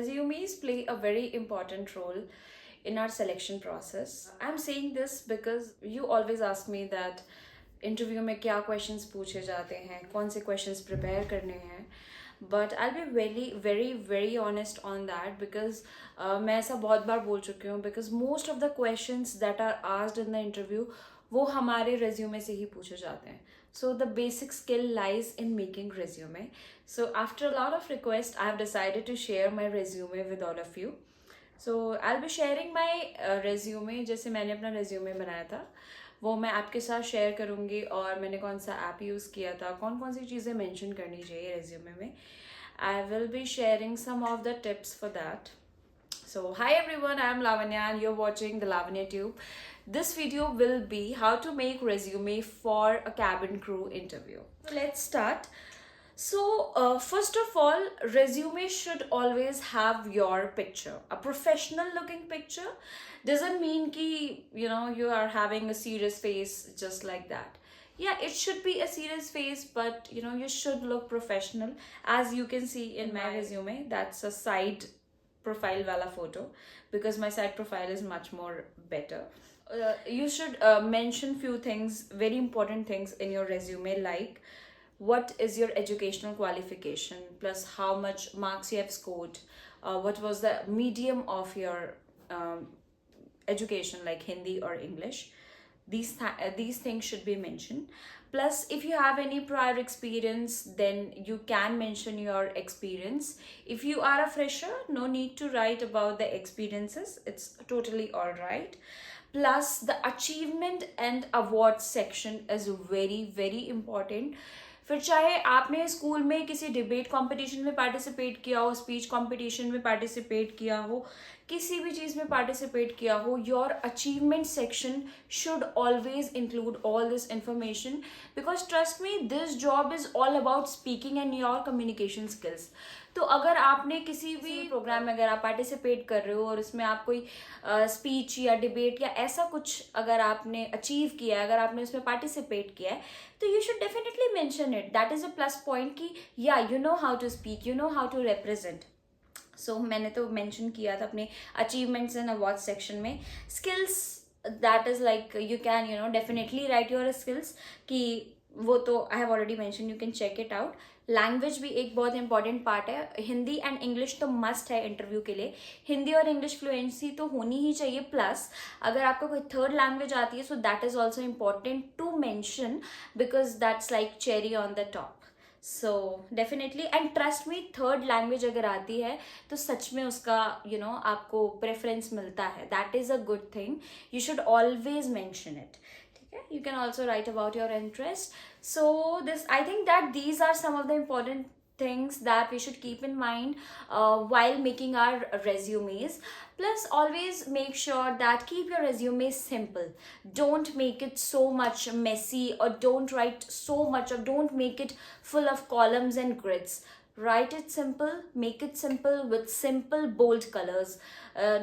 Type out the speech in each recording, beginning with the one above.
resumes play a very important role in our selection process. I'm saying this because you always ask me that interview में क्या questions पूछे जाते हैं, कौन से क्वेश्चंस प्रिपेयर करने हैं. But I be very very very honest on that because मैं ऐसा बहुत बार बोल चुकी हूँ. Because most of the questions that are asked in the interview वो हमारे रेज्यूमे से ही पूछे जाते हैं. So the basic skill lies in making resume. So after a lot of requests, I have decided to share my resume with all of you. So I'll be sharing my resume जैसे मैंने अपना resume बनाया था वो मैं आपके साथ share करूँगी, और मैंने कौन सा ऐप यूज़ किया था, कौन कौन सी चीज़ें मेंशन करनी चाहिए रेज्यूमे में. I will be sharing some of the tips for that. So hi everyone, I am Lavanya and you're watching the Lavanya Tube. This video will be how to make resume for a cabin crew interview. So let's start. So first of all, resume should always have your picture. A professional looking picture doesn't mean ki you are having a serious face just like that. Yeah, it should be a serious face, but you should look professional. As you can see in my resume, that's a side profile wala photo because my side profile is much more better. You should mention few things, very important things in your resume, like what is your educational qualification plus how much marks you have scored, what was the medium of your education, like Hindi or English. These things should be mentioned. Plus, if you have any prior experience, then you can mention your experience. If you are a fresher, no need to write about the experiences. It's totally all right. Plus, the achievement and awards section is very very important. फिर चाहे आपने school में किसी debate competition में participate किया हो, speech competition में participate किया हो, किसी भी चीज़ में पार्टिसिपेट किया हो, your achievement section should always include all this information because trust me, this job is all about speaking and your communication skills. तो अगर आपने किसी भी प्रोग्राम में अगर आप पार्टिसिपेट कर रहे हो और उसमें आप कोई स्पीच या डिबेट या ऐसा कुछ अगर आपने अचीव किया है, अगर आपने उसमें पार्टिसिपेट किया है, तो you should definitely mention it. That is a plus point कि या you know how to speak, you know how to represent. So मैंने तो मेंशन किया था अपने अचीवमेंट्स एंड अवार्ड सेक्शन में. Skills, that is like you can definitely write your skills कि वो तो I have already mention, you can check it out. Language भी एक बहुत इंपॉर्टेंट पार्ट है. हिंदी एंड इंग्लिश तो मस्ट है इंटरव्यू के लिए. हिंदी और इंग्लिश फ्लुएंसी तो होनी ही चाहिए. प्लस अगर आपको कोई थर्ड लैंग्वेज आती है, so that is also important to mention because that's like cherry on the top. So definitely, and trust me, third language अगर आती है तो सच में उसका आपको प्रेफरेंस मिलता है. That is a good thing. You should always mention it. You can also write about your interest. So I think that these are some of the important things that we should keep in mind while making our resumes. Plus, always make sure that keep your resume simple. Don't make it so much messy, or don't write so much, or don't make it full of columns and grids. Write it simple, make it simple with simple bold colors.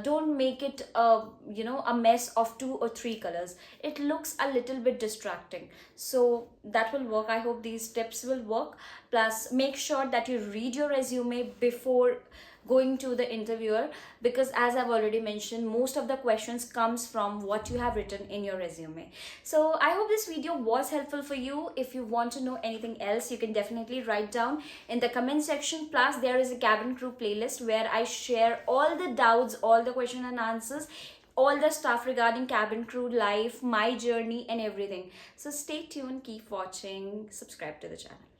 Don't make it a mess of 2 or 3 colors. It looks a little bit distracting. So that will work. I hope these tips will work. Plus, make sure that you read your resume before going to the interviewer, because as I've already mentioned, most of the questions comes from what you have written in your resume. So I hope this video was helpful for you. If you want to know anything else, you can definitely write down in the comment section. Plus, there is a cabin crew playlist where I share all the doubts, all the question and answers, all the stuff regarding cabin crew life, my journey and everything. So stay tuned, keep watching, subscribe to the channel.